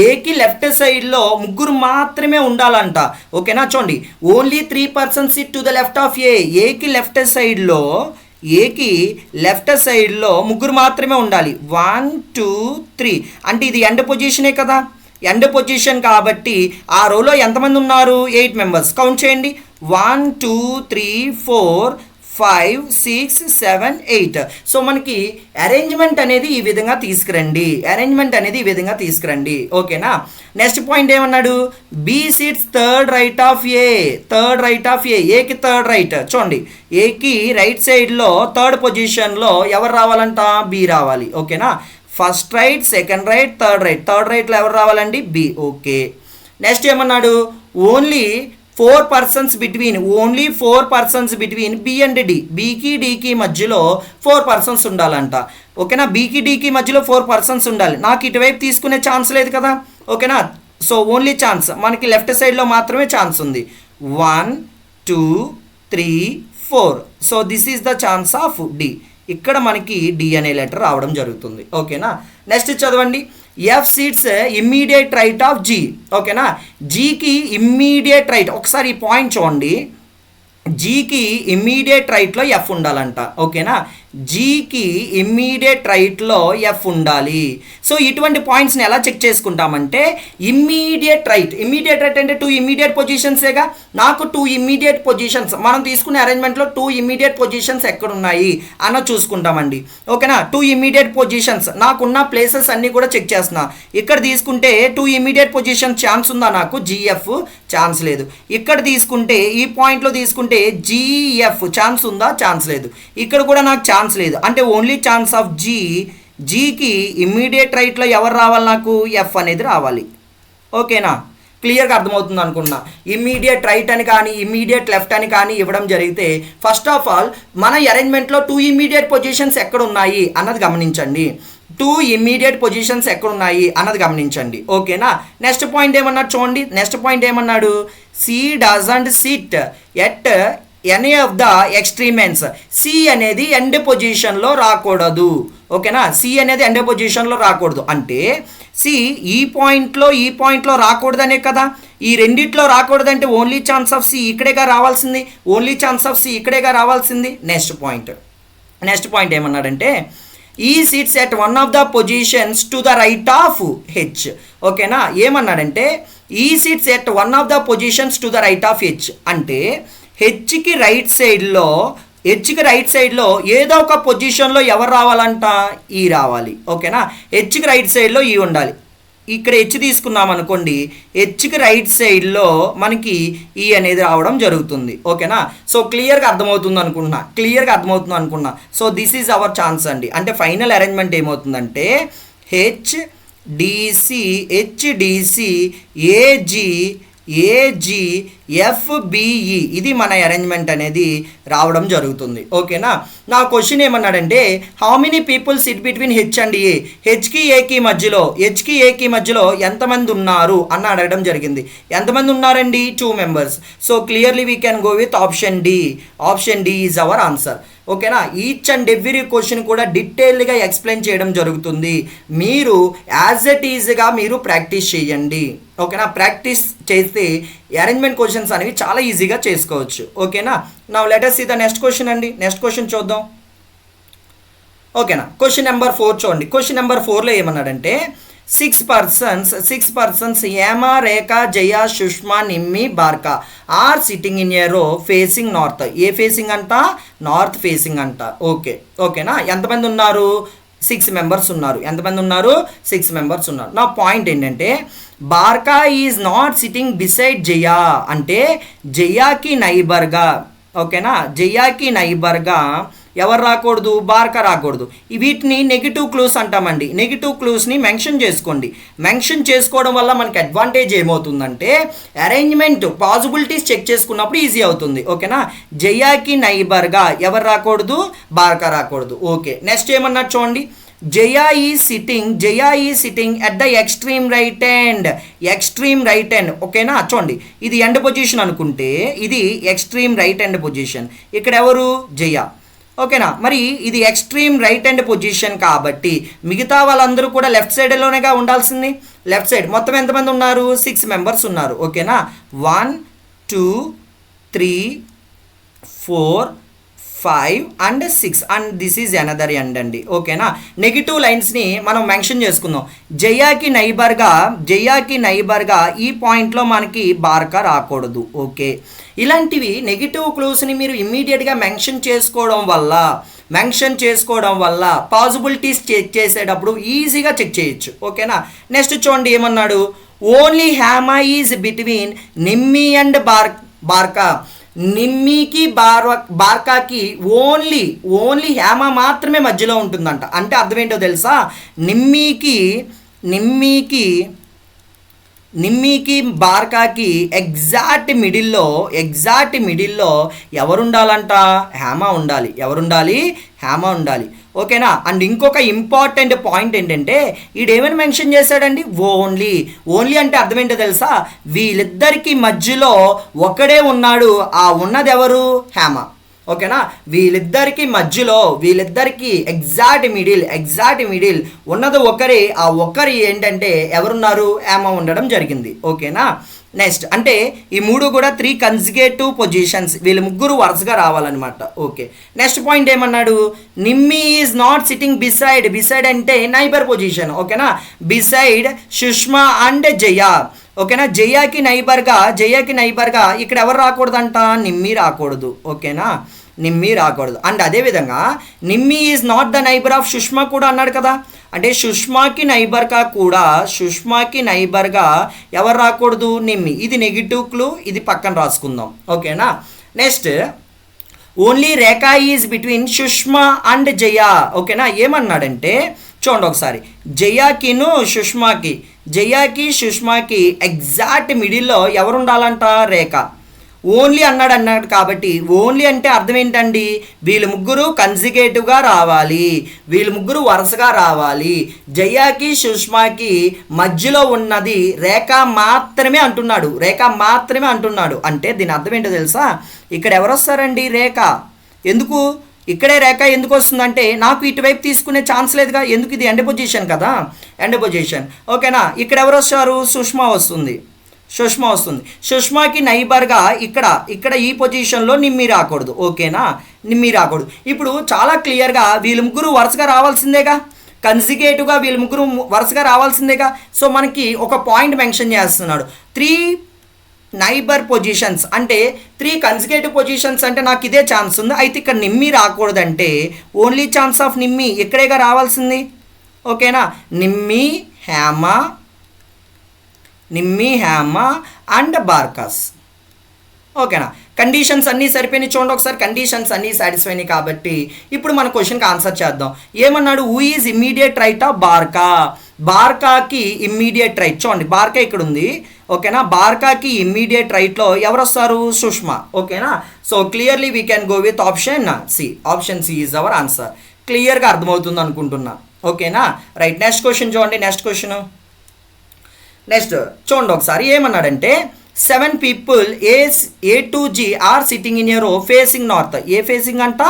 ఏకి లెఫ్ట్ సైడ్లో ముగ్గురు మాత్రమే ఉండాలంట. ఓకేనా. చూడండి, only 3 persons sit to the left of A. ఏకి లెఫ్ట్ సైడ్లో ముగ్గురు మాత్రమే ఉండాలి. 1 2 3 అంటే ఇది ఎండ్ పొజిషనే కదా, ఎండ్ పొజిషన్ కాబట్టి ఆ రోలో ఎంతమంది ఉన్నారు, 8 members. కౌంట్ చేయండి. 1 2 3 4 5 6 7 8. సో మనకి అరేంజ్మెంట్ అనేది ఈ విధంగా తీసుకురండి. ఓకేనా. నెక్స్ట్ పాయింట్ ఏమన్నాడు, B seats third right of A. ఏకి థర్డ్ రైట్. చూడండి, ఏకి రైట్ సైడ్లో థర్డ్ పొజిషన్లో ఎవరు రావాలంట, బి రావాలి. ఓకేనా. First right, second right, third రైట్లో ఎవరు రావాలండి, బి. ఓకే. నెక్స్ట్ ఏమన్నాడు, only 4 persons between B and D. బీకి డీకి మధ్యలో 4 persons ఉండాలంట. ఓకేనా. బీకి డీకి మధ్యలో 4 persons ఉండాలి. నాకు ఇటువైపు తీసుకునే ఛాన్స్ లేదు కదా. ఓకేనా. సో ఓన్లీ ఛాన్స్ మనకి లెఫ్ట్ సైడ్లో మాత్రమే ఛాన్స్ ఉంది. 1 2 3 4. So this is the chance of D. ఇక్కడ మనకి డి అనే లెటర్ రావడం జరుగుతుంది. ఓకేనా. నెక్స్ట్ చదవండి, F seats immediate right of G. ఓకేనా. జీకి ఇమ్మీడియట్ రైట్. ఒకసారి ఈ పాయింట్ చూడండి, జీకి ఇమ్మీడియట్ రైట్లో ఎఫ్ ఉండాలంట. ఓకేనా. జీకి ఇమ్మీడియట్ రైట్లో ఎఫ్ ఉండాలి. సో ఇటువంటి పాయింట్స్ని ఎలా చెక్ చేసుకుంటామంటే ఇమ్మీడియట్ రైట్ అంటే 2 ఇమ్మీడియట్ పొజిషన్సేగా. నాకు 2 ఇమ్మీడియట్ పొజిషన్స్ మనం తీసుకునే అరేంజ్మెంట్లో 2 ఇమ్మీడియట్ పొజిషన్స్ ఎక్కడున్నాయి అన్న చూసుకుంటామండి. ఓకేనా. 2 ఇమ్మీడియట్ పొజిషన్స్ నాకున్న ప్లేసెస్ అన్నీ కూడా చెక్ చేస్తున్నా. ఇక్కడ తీసుకుంటే 2 ఇమ్మీడియట్ పొజిషన్ ఛాన్స్ ఉందా, నాకు జిఎఫ్ ఛాన్స్ లేదు. ఇక్కడ తీసుకుంటే ఈ పాయింట్లో తీసుకుంటే జిఎఫ్ ఛాన్స్ ఉందా, ఛాన్స్ లేదు. ఇక్కడ కూడా నాకు ఛాన్స్ లేదు. అంటే ఓన్లీ ఛాన్స్ ఆఫ్ జీకి ఇమ్మీడియట్ రైట్లో ఎవరు రావాలి, నాకు ఎఫ్ అనేది రావాలి. ఓకేనా. క్లియర్గా అర్థమవుతుంది అనుకున్నా. ఇమ్మీడియట్ రైట్ అని కానీ ఇమ్మీడియట్ లెఫ్ట్ అని కానీ ఇవ్వడం జరిగితే ఫస్ట్ ఆఫ్ ఆల్ మన అరేంజ్మెంట్లో 2 ఇమ్మీడియట్ పొజిషన్స్ ఎక్కడ ఉన్నాయి అన్నది గమనించండి. 2 ఇమ్మీడియట్ పొజిషన్స్ ఎక్కడున్నాయి అన్నది గమనించండి. ఓకేనా. నెక్స్ట్ పాయింట్ ఏమన్నాడు చూడండి. నెక్స్ట్ పాయింట్ ఏమన్నాడు, C doesn't sit at any of the extreme ends. C అనేది ఎండ్ పొజిషన్లో రాకూడదు. ఓకేనా. సి అనేది ఎండ్ పొజిషన్లో రాకూడదు అంటే సి ఈ పాయింట్లో రాకూడదనే కదా. ఈ రెండిట్లో రాకూడదంటే ఓన్లీ ఛాన్స్ ఆఫ్ సి ఇక్కడేగా రావాల్సింది. నెక్స్ట్ పాయింట్ ఏమన్నాడంటే ఈ sits at one of the positions to the right of H. ఓకేనా. ఏమన్నాడంటే ఈ sits at one of the positions to the right of H అంటే హెచ్కి రైట్ సైడ్లో ఏదో ఒక పొజిషన్లో ఎవరు రావాలంట ఈ రావాలి. ఓకేనా, హెచ్కి రైట్ సైడ్లో ఈ ఉండాలి. ఇక్కడ హెచ్ తీసుకున్నాం అనుకోండి, హెచ్కి రైట్ సైడ్లో మనకి ఈ అనేది రావడం జరుగుతుంది. ఓకేనా, సో క్లియర్గా అర్థమవుతుంది అనుకున్నా. So this is our chance అండి. అంటే ఫైనల్ అరేంజ్మెంట్ ఏమవుతుందంటే హెచ్డిసి ఏజీ ఎఫ్బిఈ ఇది మన అరేంజ్మెంట్ అనేది రావడం జరుగుతుంది. ఓకేనా, నా క్వశ్చన్ ఏమన్నాడంటే how many people sit between H and A, హెచ్కి ఏకి మధ్యలో ఎంతమంది ఉన్నారు అని అడగడం జరిగింది. ఎంతమంది ఉన్నారండి? 2 members. So clearly we can go with option D is our answer. ఓకేనా, ఈచ్ అండ్ ఎవ్రీ క్వశ్చన్ కూడా డీటెయిల్గా ఎక్స్ప్లెయిన్ చేయడం జరుగుతుంది. మీరు యాజ్ ఇట్ ఈజ్గా మీరు ప్రాక్టీస్ చేయండి. ఓకేనా, ప్రాక్టీస్ చేస్తే అరేంజ్మెంట్ క్వశ్చన్స్ అనేవి చాలా ఈజీగా చేసుకోవచ్చు. ఓకేనా, now let us see the next question అండి. నెక్స్ట్ క్వశ్చన్ చూద్దాం. ఓకేనా, క్వశ్చన్ నెంబర్ 4 చూడండి. క్వశ్చన్ నెంబర్ 4లో ఏమన్నాడంటే 6 persons Hema, Rekha, Jaya, Sushma, Nimmi, Barkha are sitting in a row facing north. ఏ ఫేసింగ్ అంట? నార్త్ ఫేసింగ్ అంట. ఓకేనా, ఎంతమంది ఉన్నారు? 6 members ఉన్నారు. ఎంతమంది ఉన్నారు? 6 members ఉన్నారు. నా పాయింట్ ఏంటంటే బార్కా ఈజ్ నాట్ సిట్టింగ్ బిసైడ్ జయా అంటే జయాకి నైబర్గా. ఓకేనా, జయాకి నైబర్గా ఎవరు రాకూడదు? బార్కా రాకూడదు. వీటిని నెగిటివ్ క్లూస్ అంటామండి. నెగిటివ్ క్లూస్ని మెన్షన్ చేసుకోండి. మెన్షన్ చేసుకోవడం వల్ల మనకి అడ్వాంటేజ్ ఏమవుతుందంటే అరేంజ్మెంట్ పాసిబిలిటీస్ చెక్ చేసుకున్నప్పుడు ఈజీ అవుతుంది. ఓకేనా, జయాకి నైబర్గా ఎవరు రాకూడదు? బార్కా రాకూడదు. ఓకే, నెక్స్ట్ ఏమన్నా చూడండి. జయా ఈ sitting at the extreme right hand. ఓకేనా, చూడండి ఇది ఎండ్ పొజిషన్ అనుకుంటే ఇది ఎక్స్ట్రీమ్ రైట్ హ్యాండ్ పొజిషన్. ఇక్కడ ఎవరు? జయ. ఓకేనా, మరి ఇది ఎక్స్ట్రీమ్ రైట్ హ్యాండ్ పొజిషన్ కాబట్టి మిగతా వాళ్ళందరూ కూడా లెఫ్ట్ సైడ్లోనేగా ఉండాల్సింది. లెఫ్ట్ సైడ్ మొత్తం ఎంతమంది ఉన్నారు? 6 members ఉన్నారు. ఓకేనా, 1 2 3 4 5 and 6 and this is another end అండి. ఓకేనా, నెగిటివ్ లైన్స్ని మనం మెన్షన్ చేసుకుందాం. జయాకి నైబర్గా ఈ పాయింట్లో మనకి బార్కా రాకూడదు. ఓకే, ఇలాంటివి నెగిటివ్ క్లూస్ని మీరు ఇమ్మీడియట్గా మెన్షన్ చేసుకోవడం వల్ల పాసిబిలిటీస్ చెక్ చేసేటప్పుడు ఈజీగా చెక్ చేయొచ్చు. ఓకేనా, నెక్స్ట్ చూడండి ఏమన్నాడు. Only Hema is between Nimmi and Barkha. నిమ్మికి బార్కాకి ఓన్లీ హేమ మాత్రమే మధ్యలో ఉంటుందంట. అంటే అర్థం ఏంటో తెలుసా? నిమ్మికి బార్కాకి ఎగ్జాక్ట్ మిడిల్లో ఎవరుండాలంట? హేమ ఉండాలి. ఎవరుండాలి? హేమ ఉండాలి. ఓకేనా, అండ్ ఇంకొక ఇంపార్టెంట్ పాయింట్ ఏంటంటే ఈడేమని మెన్షన్ చేశాడండి? ఓన్లీ అంటే అర్థం ఏంటో తెలుసా? వీళ్ళిద్దరికి మధ్యలో ఒకడే ఉన్నాడు. ఆ ఉన్నది ఎవరు? హేమ. ఓకేనా, వీళ్ళిద్దరికి ఎగ్జాక్ట్ మిడిల్ ఉన్నది ఒకరి. ఆ ఒకరి ఏంటంటే ఎవరున్నారు? హేమ ఉండడం జరిగింది. ఓకేనా, నెక్స్ట్ అంటే ఈ 3 కూడా 3 కన్సిక్యూటివ్ పొజిషన్స్. వీళ్ళు ముగ్గురు వరుసగా రావాలన్నమాట. ఓకే, నెక్స్ట్ పాయింట్ ఏమన్నాడు? Nimmi is not sitting beside అంటే నైబర్ పొజిషన్. ఓకేనా, బిసైడ్ సుష్మా అండ్ జయ. ఓకేనా, జయాకి నైబర్గా ఇక్కడ ఎవరు రాకూడదంట? నిమ్మి రాకూడదు. ఓకేనా, నిమ్మి రాకూడదు. అండ్ అదేవిధంగా Nimmi is not the neighbour of Sushma కూడా అన్నాడు కదా. అంటే సుష్మాకి నైబర్గా ఎవరు రాకూడదు? నిమ్మి. ఇది నెగిటివ్ క్లూ, ఇది పక్కన రాసుకుందాం. ఓకేనా, next only Rekha is between Sushma and Jaya. ఓకేనా, ఏమన్నాడంటే చూడండి ఒకసారి. జయాకి సుష్మాకి ఎగ్జాక్ట్ మిడిల్లో ఎవరు ఉండాలంట? రేఖ. ఓన్లీ అన్నాడు కాబట్టి ఓన్లీ అంటే అర్థం ఏంటండి? వీళ్ళు ముగ్గురు కన్సిక్యూటివ్గా రావాలి, వీళ్ళు ముగ్గురు వరుసగా రావాలి. జయాకి సుష్మాకి మధ్యలో ఉన్నది రేఖ మాత్రమే అంటున్నాడు. అంటే దీని అర్థం ఏంటో తెలుసా? ఇక్కడ ఎవరు వస్తారండి? రేఖ. ఎందుకు ఇక్కడే రేఖ ఎందుకు వస్తుందంటే నాకు ఇటువైపు తీసుకునే ఛాన్స్ లేదుగా. ఎందుకు? ఇది ఎండ్ పొజిషన్ కదా, ఎండ్ పొజిషన్. ఓకేనా, ఇక్కడ ఎవరు వస్తారు? సుష్మా వస్తుంది. సుష్మాకి నైబర్గా ఇక్కడ ఈ పొజిషన్లో నిమ్మి రాకూడదు. ఓకేనా, నిమ్మి రాకూడదు. ఇప్పుడు చాలా క్లియర్గా వీళ్ళు ముగ్గురు వరుసగా రావాల్సిందేగా. కన్సిక్యూటివ్గా వీళ్ళు ముగ్గురు వరుసగా రావాల్సిందేగా. సో మనకి ఒక పాయింట్ మెన్షన్ చేస్తున్నాడు, 3 నైబర్ పొజిషన్స్ అంటే 3 కన్సిక్యూటివ్ పొజిషన్స్ అంటే నాకు ఇదే ఛాన్స్ ఉంది. అయితే ఇక్కడ నిమ్మి రాకూడదంటే ఓన్లీ ఛాన్స్ ఆఫ్ నిమ్మి ఇక్కడేగా రావాల్సింది. ఓకేనా, నిమ్మి హ్యామ అండ్ బార్కాస్. ఓకేనా, కండిషన్స్ అన్నీ సరిపోయినాయి. చూడండి ఒకసారి, కండిషన్స్ అన్నీ సాటిస్ఫై అయినాయి. కాబట్టి ఇప్పుడు మన క్వశ్చన్కి ఆన్సర్ చేద్దాం. ఏమన్నాడు, who is immediate right of Barkha. బార్కాకి ఇమ్మీడియట్ రైట్, చూడండి బార్కా ఇక్కడ ఉంది. ఓకేనా, బార్కాకి ఇమ్మీడియట్ రైట్లో ఎవరు వస్తారు, సుష్మా. ఓకేనా, so clearly we can go with option C. Option C is our answer. క్లియర్గా అర్థమవుతుంది అనుకుంటున్నా. ఓకేనా, రైట్. నెక్స్ట్ క్వశ్చన్ చూడండి. నెక్స్ట్ చూడండి ఒకసారి, ఏమన్నాడంటే 7 people A to G are sitting in a row facing north. ఏ ఫేసింగ్ అంట,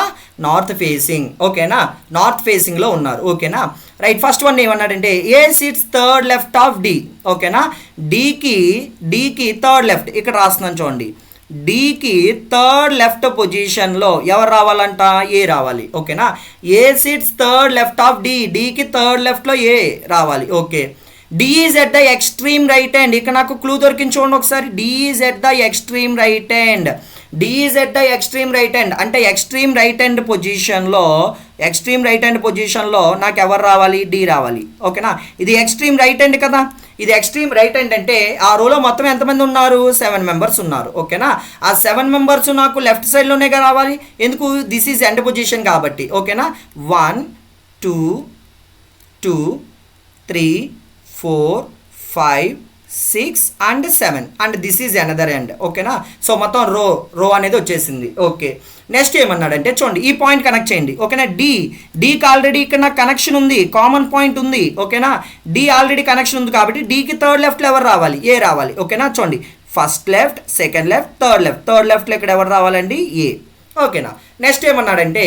నార్త్ ఫేసింగ్. ఓకేనా, నార్త్ ఫేసింగ్లో ఉన్నారు. ఓకేనా, రైట్. ఫస్ట్ వన్ ఏమన్నాడంటే A sits third left of D. ఓకేనా, డీకి థర్డ్ లెఫ్ట్ ఇక్కడ రాస్తున్నాను చూడండి. డీకి థర్డ్ లెఫ్ట్ పొజిషన్లో ఎవరు రావాలంట, ఏ రావాలి. ఓకేనా, A sits third left of D. డీకి థర్డ్ లెఫ్ట్లో ఏ రావాలి. Okay, D is at the extreme right hand. ఇక్కడ నాకు క్లూ దొరికింది చూడండి ఒకసారి. D is at the extreme right hand. D is at the extreme right hand అంటే extreme right hand పొజిషన్లో నాకు ఎవరు రావాలి, డి రావాలి. ఓకేనా, ఇది ఎక్స్ట్రీమ్ రైట్ హ్యాండ్ కదా. ఇది ఎక్స్ట్రీమ్ రైట్ హ్యాండ్ అంటే ఆ రోలో మొత్తం ఎంతమంది ఉన్నారు, 7 మెంబర్స్ ఉన్నారు. ఓకేనా, ఆ 7 మెంబర్స్ నాకు లెఫ్ట్ సైడ్లోనే రావాలి. ఎందుకు, దిస్ ఈజ్ ఎండ్ పొజిషన్ కాబట్టి. ఓకేనా, 1 2 2 3 4 5 6 and 7 and this is another end. ఓకేనా, సో మొత్తం రో అనేది వచ్చేసింది. ఓకే, నెక్స్ట్ ఏమన్నాడంటే చూడండి, ఈ పాయింట్ కనెక్ట్ చేయండి. ఓకేనా, డీకి ఆల్రెడీ ఇక్కడ నాకు కనెక్షన్ ఉంది, కామన్ పాయింట్ ఉంది. ఓకేనా, డి ఆల్రెడీ కనెక్షన్ ఉంది కాబట్టి డీకి థర్డ్ లెఫ్ట్లో ఎవరు రావాలి, ఏ రావాలి. ఓకేనా, చూడండి first left, second left, third లెఫ్ట్లో ఇక్కడ ఎవరు రావాలండి, ఏ. ఓకేనా, నెక్స్ట్ ఏమన్నాడంటే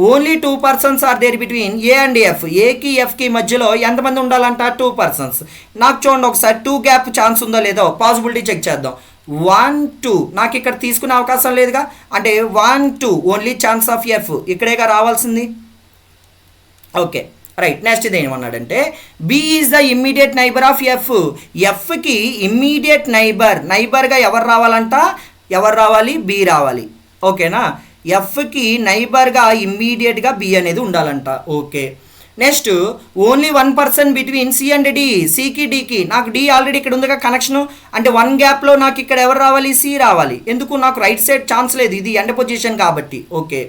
only 2 persons are there between A and F. ఏకి ఎఫ్కి మధ్యలో ఎంతమంది ఉండాలంట, 2 persons. నాకు చూడండి ఒకసారి 2 గ్యాప్ ఛాన్స్ ఉందో లేదో పాసిబిలిటీ చెక్ చేద్దాం. 1 2 నాకు ఇక్కడ తీసుకునే అవకాశం లేదుగా. అంటే 1 2 ఓన్లీ ఛాన్స్ ఆఫ్ ఎఫ్ ఇక్కడేగా రావాల్సింది. Okay, right. నెక్స్ట్ ఇది ఏమన్నాడంటే B is the immediate neighbour of F. ఎఫ్కి ఇమ్మీడియట్ నైబర్గా ఎవరు రావాలి, బి రావాలి. ఓకేనా, ఎఫ్కి నైబర్గా ఇమ్మీడియట్గా బి అనేది ఉండాలంట. Okay, next only 1 person between C and D. సికి డికి నాకు డి ఆల్రెడీ ఇక్కడ ఉందిగా కనెక్షను. అంటే 1 గ్యాప్లో నాకు ఇక్కడ ఎవరు రావాలి, సి రావాలి. ఎందుకు, నాకు రైట్ సైడ్ ఛాన్స్ లేదు, ఇది ఎండ్ పొజిషన్ కాబట్టి. ఓకే,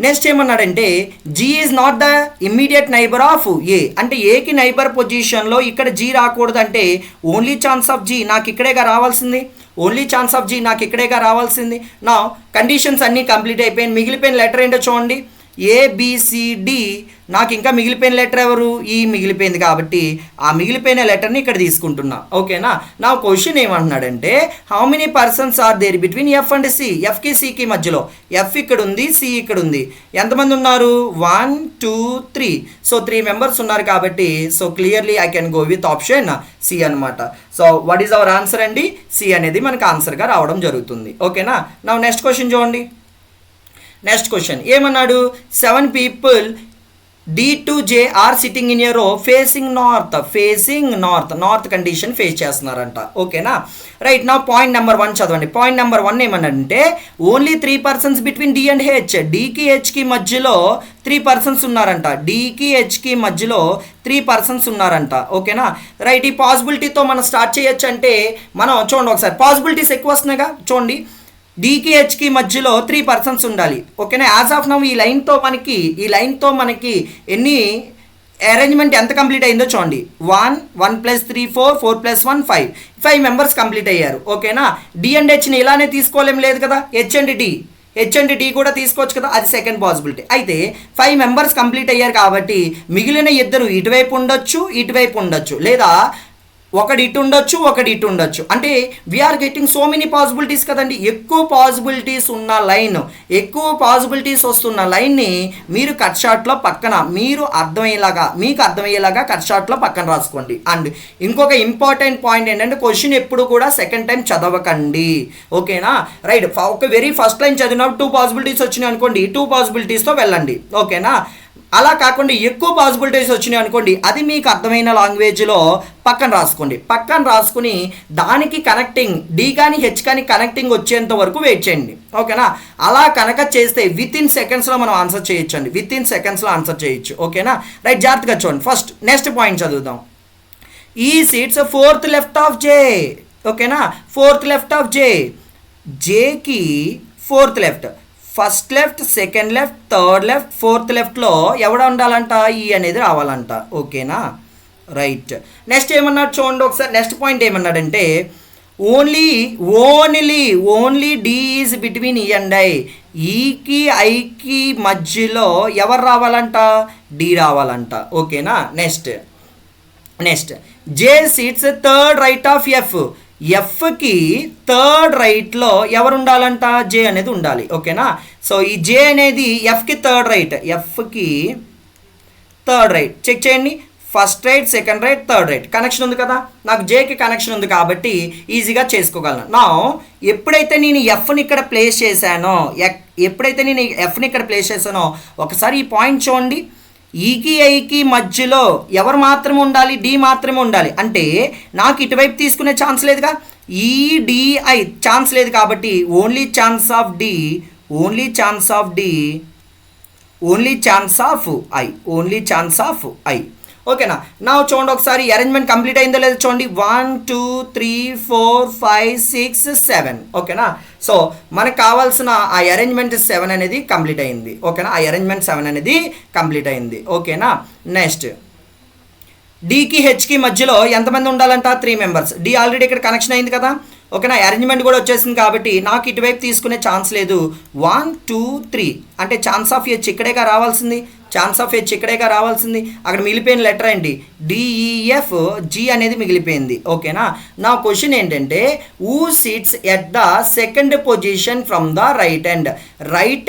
నెక్స్ట్ ఏమన్నాడంటే G is not the immediate neighbour of A. అంటే ఏకి నైబర్ పొజిషన్లో ఇక్కడ జీ రాకూడదు. అంటే ఓన్లీ ఛాన్స్ ఆఫ్ జీ నాకు ఇక్కడేగా రావాల్సింది. నా కండిషన్స్ అన్నీ కంప్లీట్ అయిపోయింది. మిగిలిపోయిన లెటర్ ఏంటో చూడండి, ఏబిసిడి. నాకు ఇంకా మిగిలిపోయిన లెటర్ ఎవరు, ఈ మిగిలిపోయింది కాబట్టి ఆ మిగిలిపోయిన లెటర్ని ఇక్కడ తీసుకుంటున్నా. ఓకేనా, నా క్వశ్చన్ ఏమంటున్నాడంటే how many persons are there between F and C. ఎఫ్కి సికి మధ్యలో ఎఫ్ ఇక్కడ ఉంది, సి ఇక్కడ ఉంది. ఎంతమంది ఉన్నారు, 1 2 3. సో 3 members ఉన్నారు కాబట్టి so clearly I can go with option C అనమాట. So what is our answer అండి, సి అనేది మనకు ఆన్సర్గా రావడం జరుగుతుంది. ఓకేనా, నా నెక్స్ట్ క్వశ్చన్ చూడండి. నెక్స్ట్ క్వశ్చన్ ఏమన్నాడు, 7 people D to J are sitting in a row facing north condition face చేస్తున్నారంట. ఓకేనా, రైట్. నా పాయింట్ నెంబర్ 1 చదవండి. పాయింట్ నెంబర్ 1 ఏమన్నాడంటే only 3 persons between D and H. డికి హెచ్కి మధ్యలో 3 persons ఉన్నారంట. డికి హెచ్కి మధ్యలో 3 persons ఉన్నారంట. ఓకేనా, రైట్. ఈ పాసిబిలిటీతో మనం స్టార్ట్ చేయొచ్చు. అంటే మనం చూడండి ఒకసారి, పాసిబిలిటీస్ ఎక్కువ వస్తున్నాయిగా. చూడండి, డీకి హెచ్కి మధ్యలో 3 persons ఉండాలి. ఓకేనా, యాజ్ ఆఫ్ నౌ ఈ లైన్తో మనకి ఎన్ని అరేంజ్మెంట్ ఎంత కంప్లీట్ అయిందో చూడండి. 1 1 + 3 4 4 + 1 5 members కంప్లీట్ అయ్యారు. ఓకేనా, డి అండ్ హెచ్ని ఇలానే తీసుకోలేం లేదు కదా, హెచ్ అండ్ డి కూడా తీసుకోవచ్చు కదా, అది సెకండ్ పాసిబిలిటీ. అయితే 5 members కంప్లీట్ అయ్యారు కాబట్టి మిగిలిన ఇద్దరు ఇటువైపు ఉండొచ్చు లేదా ఒకటి ఇటు ఉండొచ్చు. అంటే we are getting so many possibilities కదండి. ఎక్కువ పాసిబిలిటీస్ వస్తున్న లైన్ని మీరు కట్ షార్ట్లో పక్కన మీకు అర్థమయ్యేలాగా కట్ షార్ట్లో పక్కన రాసుకోండి. అండ్ ఇంకొక ఇంపార్టెంట్ పాయింట్ ఏంటంటే క్వశ్చన్ ఎప్పుడు కూడా సెకండ్ టైం చదవకండి. ఓకేనా, రైట్. ఒక వెరీ ఫస్ట్ లైన్ చదివినప్పుడు 2 పాసిబిలిటీస్ వచ్చినాయి అనుకోండి, 2 పాసిబిలిటీస్తో వెళ్ళండి. ఓకేనా, అలా కాకుండా ఎక్కువ పాసిబిలిటీస్ వచ్చినాయి అనుకోండి, అది మీకు అర్థమైన లాంగ్వేజ్లో పక్కన రాసుకోండి. పక్కన రాసుకుని దానికి కనెక్టింగ్ డి కానీ హెచ్ కానీ కనెక్టింగ్ వచ్చేంత వరకు వెయిట్ చేయండి. ఓకేనా? అలా కనుక చేస్తే విత్ ఇన్ సెకండ్స్లో మనం ఆన్సర్ చేయొచ్చు అండి. విత్ ఇన్ సెకండ్స్లో ఆన్సర్ చేయొచ్చు. ఓకేనా? రైట్, జాగ్రత్తగా చూడండి. ఫస్ట్ నెక్స్ట్ పాయింట్ చదువుదాం. E seats fourth left of J. ఓకేనా? Fourth left of J. జేకి fourth left, first left, second left, third left, fourth లెఫ్ట్లో ఎవడ ఉండాలంట? ఈ అనేది రావాలంట. ఓకేనా? రైట్. నెక్స్ట్ ఏమన్నాడు చూడండి ఒకసారి. నెక్స్ట్ పాయింట్ ఏమన్నాడంటే only D is between E and I. ఈకి ఐకి మధ్యలో ఎవరు రావాలంట? డి రావాలంట. ఓకేనా? Next J seats third right of F. ఎఫ్కి థర్డ్ రైట్లో ఎవరు ఉండాలంట? జే అనేది ఉండాలి. ఓకేనా? సో ఈ జే అనేది ఎఫ్కి థర్డ్ రైట్. ఎఫ్కి థర్డ్ రైట్ చెక్ చేయండి. First right, second right, third right connection ఉంది కదా. నాకు జేకి కనెక్షన్ ఉంది కాబట్టి ఈజీగా చేసుకోగలను. నా ఎప్పుడైతే నేను ఎఫ్ని ఇక్కడ ప్లేస్ చేశానో ఒకసారి ఈ పాయింట్ చూడండి. ఈకి ఐకి మధ్యలో ఎవరు మాత్రమే ఉండాలి? డి మాత్రమే ఉండాలి. అంటే నాకు ఇటువైపు తీసుకునే ఛాన్స్ లేదుగా. ఈడిఐ ఛాన్స్ లేదు కాబట్టి ఓన్లీ ఛాన్స్ ఆఫ్ ఐ. ఓకేనా? నా చూడండి ఒకసారి అరేంజ్మెంట్ కంప్లీట్ అయిందో లేదో చూడండి. 1 2 3 4 5 6 7. ఓకేనా? సో మనకు కావాల్సిన ఆ అరేంజ్మెంట్ 7 అనేది కంప్లీట్ అయింది. ఓకేనా? ఆ అరేంజ్మెంట్ 7 అనేది కంప్లీట్ అయింది. ఓకేనా? నెక్స్ట్ డికి హెచ్కి మధ్యలో ఎంతమంది ఉండాలంట? 3 మెంబర్స్. డి ఆల్రెడీ ఇక్కడ కనెక్షన్ అయింది కదా. ఓకేనా? అరేంజ్మెంట్ కూడా వచ్చేసింది కాబట్టి నాకు ఇటువైపు తీసుకునే ఛాన్స్ లేదు. 1 2 3 అంటే ఛాన్స్ ఆఫ్ హెచ్ ఇక్కడేగా రావాల్సింది. అక్కడ మిగిలిపోయిన లెటర్ ఏంటి? డిఈఎఫ్ జి అనేది మిగిలిపోయింది. ఓకేనా? నా క్వశ్చన్ ఏంటంటే who sits at the second position from the right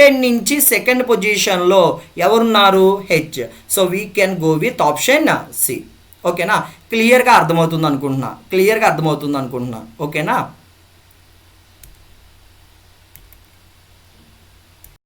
hand నుంచి సెకండ్ పొజిషన్లో ఎవరున్నారు? H. So we can go with option C. ఓకేనా? క్లియర్గా అర్థమవుతుంది అనుకుంటున్నా. ఓకేనా?